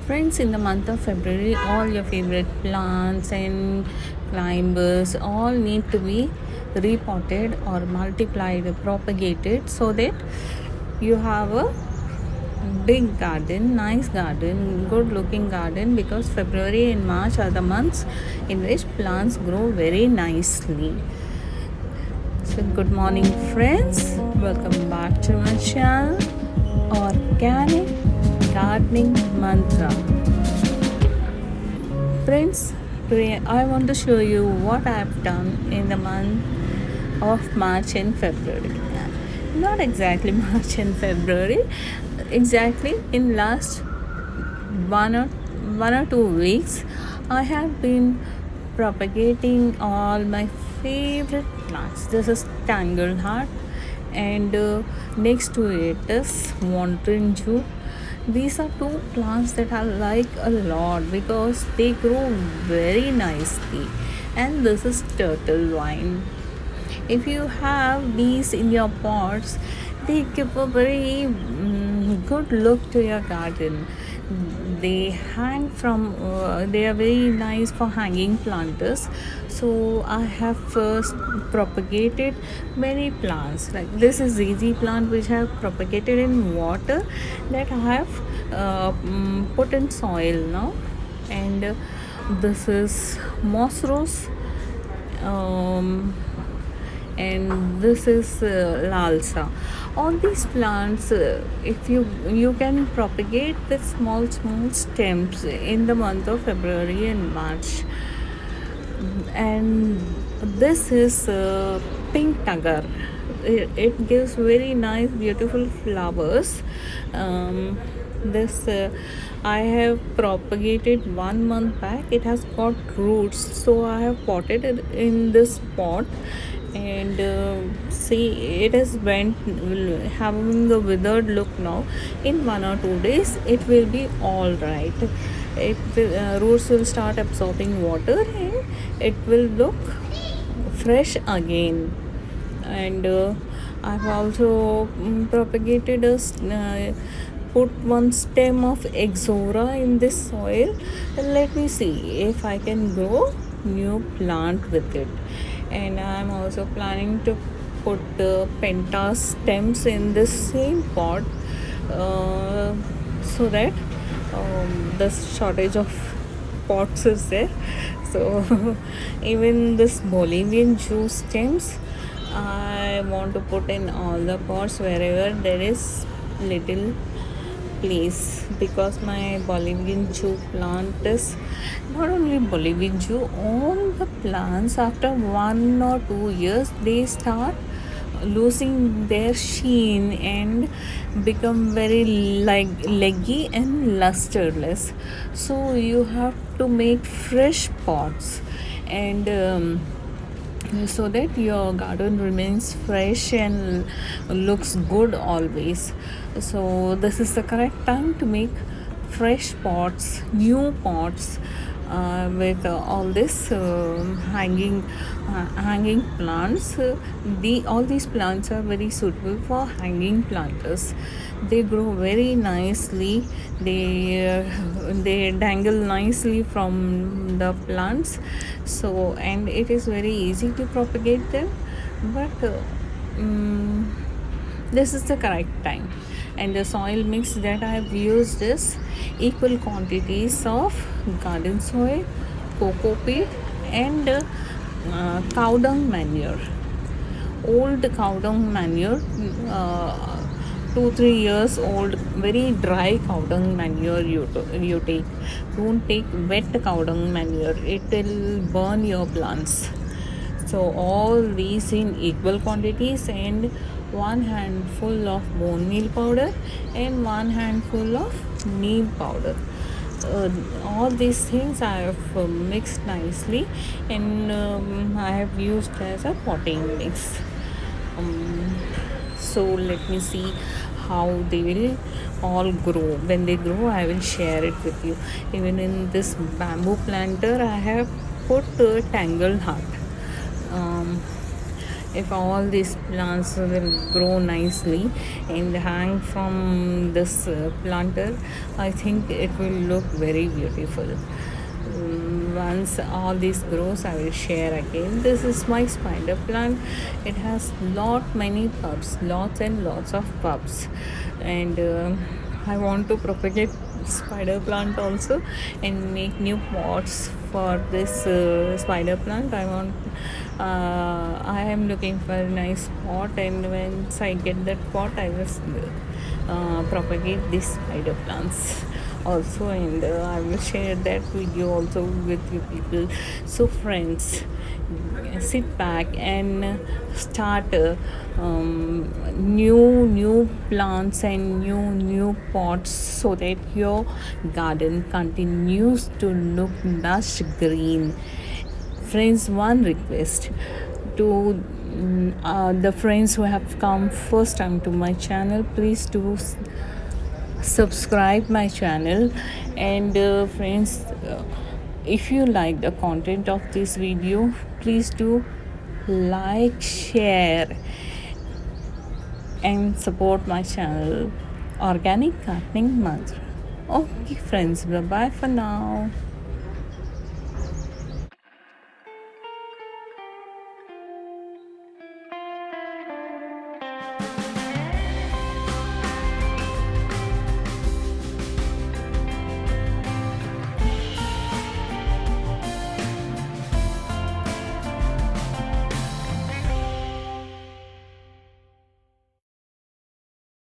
Friends, in the month of February, all your favorite plants and climbers all need to be repotted or multiplied or propagated so that you have a big garden, nice garden, good looking garden, because February and March are the months in which plants grow very nicely. So, good morning, friends. Welcome back to my channel, Organic Gardening Mantra. Friends, today I want to show you what I have done in the month of March and February. Not exactly March and February, exactly in last one or 1 or 2 weeks, I have been propagating all my favorite plants. This is Tangleheart, and next to it is Wandering Jew. These are two plants that I like a lot because they grow very nicely. And this is Turtle Vine. If you have these in your pots, they give a very good look to your garden. They hang from they are very nice for hanging planters. So I have first propagated many plants. Like this is ZZ plant which I have propagated in water, that I have put in soil now. And this is moss rose, and this is lalsa. All these plants, if you can propagate with small stems in the month of February and March. And this is pink tagar. It gives very nice beautiful flowers. This I have propagated 1 month back. It has got roots, so I have potted it in this pot. And see, it is went having a withered look now. In 1 or 2 days it will be all right. Roots will start absorbing water and it will look fresh again. And I've also propagated put one stem of Exora in this soil. Let me see if I can grow new plant with it. And I'm also planning to put penta stems in this same pot, so that the shortage of pots is there. So even this Bolivian juice stems I want to put in all the pots wherever there is little place, because my Bolivian Jew plant is not only Bolivian Jew, all the plants after 1 or 2 years they start losing their sheen and become very leggy and lusterless. So you have to make fresh pots, and so that your garden remains fresh and looks good always. So this is the correct time to make fresh pots, new pots, with all this hanging plants. All these plants are very suitable for hanging planters. They grow very nicely. They dangle nicely from the plants. So, and it is very easy to propagate them. But this is the correct time. And the soil mix that I have used is equal quantities of garden soil, coco peat, and cow dung manure. Old cow dung manure, 2-3 years old, very dry cow dung manure you take. Don't take wet cow dung manure, it will burn your plants. So all these in equal quantities, and 1 handful of bone meal powder and 1 handful of neem powder. All these things I have mixed nicely, and I have used as a potting mix. So let me see how they will all grow. When they grow, I will share it with you. Even in this bamboo planter, I have put Tangleheart. if all these plants will grow nicely and hang from this planter, I think it will look very beautiful. Once all this grows, I will share again. This is my spider plant. It has many pups, lots and lots of pups, and I want to propagate spider plant also and make new pots for this spider plant. I am looking for a nice pot, and once I get that pot, I will propagate these spider plants also, and I will share that video also with you people. So friends, sit back and start new plants and new pots so that your garden continues to look lush green. Friends, one request to the friends who have come first time to my channel, please do subscribe my channel, and friends, if you like the content of this video, please do like, share, and support my channel, Organic Gardening Mantra. Okay friends, bye bye for now.